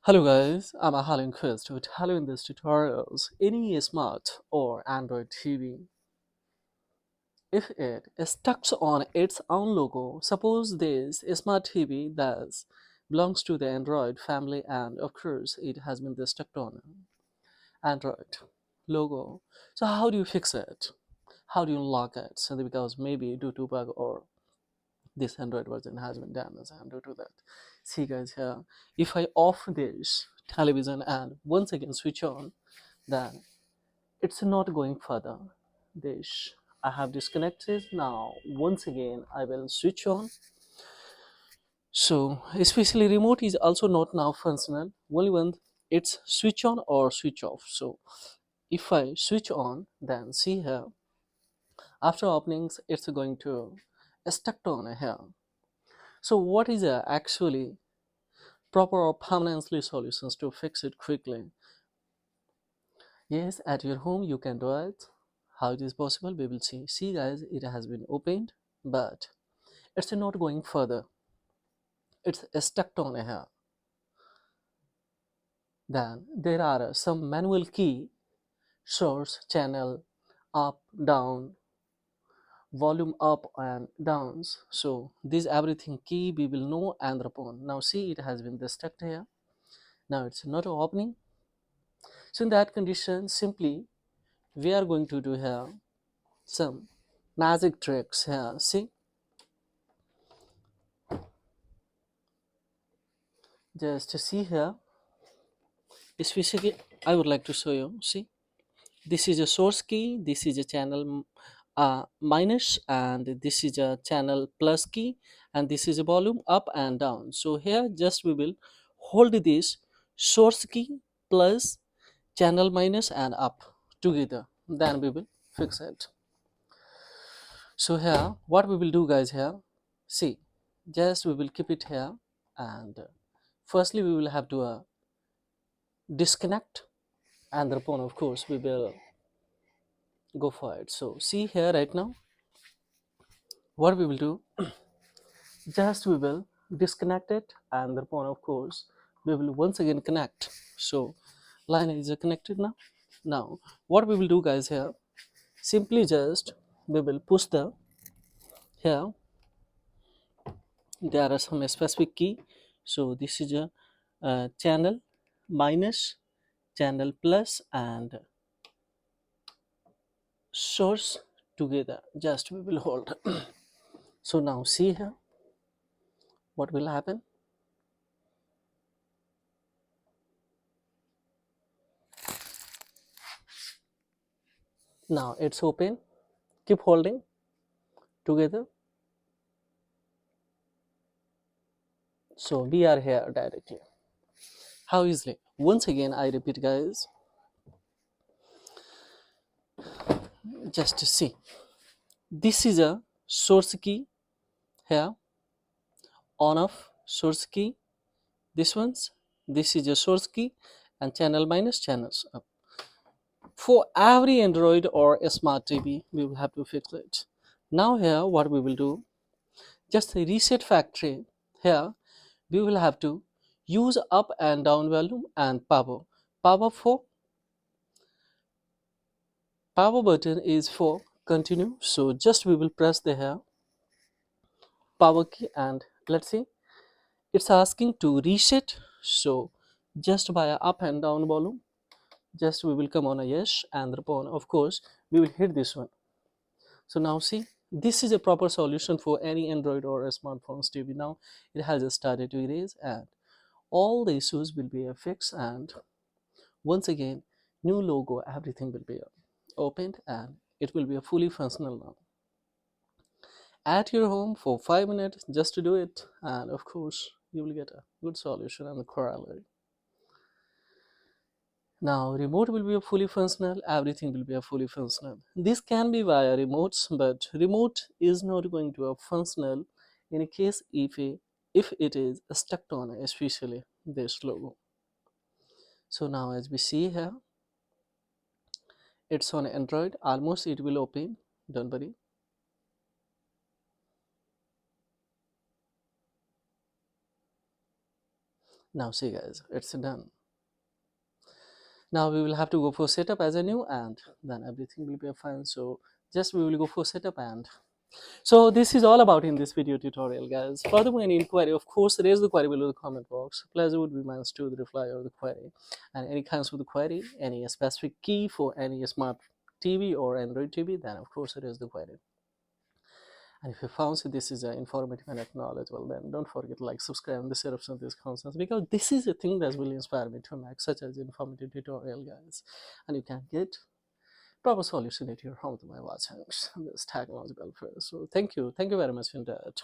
Hello guys, I'm Ahalin Quest with Hello in this tutorials. Any smart or Android TV, if it is stuck on its own logo, suppose this smart TV that belongs to the Android family and of course it has been stuck on Android logo. So how do you fix it? How do you unlock it? So because maybe due to bug or this Android version has been damaged and due to that. See guys here, if I off this television and once again switch on, then it's not going further. This I have disconnected. Now once again I will switch on. So especially remote is also not now functional, only when it's switch on or switch off. So if I switch on, then see here, after openings it's going to stuck on here. So what is actually proper or permanently solutions to fix it quickly? Yes, at your home you can do it. How it is possible we will see. See guys, it has been opened, but it's not going further. It's stuck on here. Then there are some manual key: source, channel, up, down, volume up and downs. So this everything key we will know and upon. Now see, it has been stuck here. Now it's not opening. So in that condition, simply we are going to do here some magic tricks here. See, just to see here, especially I would like to show you. See, this is a source key, this is a channel minus, and this is a channel plus key, and this is a volume up and down. So here just we will hold this source key plus channel minus and up together, then we will fix it. So here what we will do guys, here see, just we will keep it here, and firstly we will have to disconnect, and thereupon of course we will go for it. So see here right now what we will do, just we will disconnect it, and thereupon of course we will once again connect. So line is connected now. Now what we will do guys, here simply just we will push the here, there are some specific key. So this is a channel minus, channel plus and source together, just we will hold. So now see here what will happen. Now it's open, keep holding together. So we are here directly. How easily? Once again I repeat guys, just to see, this is a source key here, on off source key, this is a source key, and channel minus, channels up. For every Android or a smart TV we will have to fix it. Now here what we will do, just reset factory. Here we will have to use up and down volume and power button is for continue. So just we will press the here power key, and let's see, it's asking to reset. So just by a up and down volume, just we will come on a yes, and upon of course we will hit this one. So now see, this is a proper solution for any Android or a smartphones TV. Now it has started to erase, and all the issues will be fixed, and once again new logo, everything will be opened, and it will be a fully functional now. At your home for 5 minutes just to do it, and of course you will get a good solution and the corollary. Now remote will be a fully functional, everything will be a fully functional. This can be via remotes, but remote is not going to be functional in case if it is stuck on especially this logo. So now as we see here, it's on Android, almost it will open, don't worry. Now see guys, it's done. Now we will have to go for setup as a new, and then everything will be fine. So just we will go for setup. And so this is all about in this video tutorial guys. Furthermore, any inquiry, of course, raise the query below the comment box. Pleasure would be mine to the reply or the query. And any kinds of the query, any specific key for any smart TV or Android TV, then of course it is the query. And if you found this is informative and knowledgeable, then don't forget to like, subscribe, and share some of these concepts, because this is a thing that will inspire me to make such as informative tutorial guys. And you can get proper solution at your home by watching this technological first. So thank you very much for that.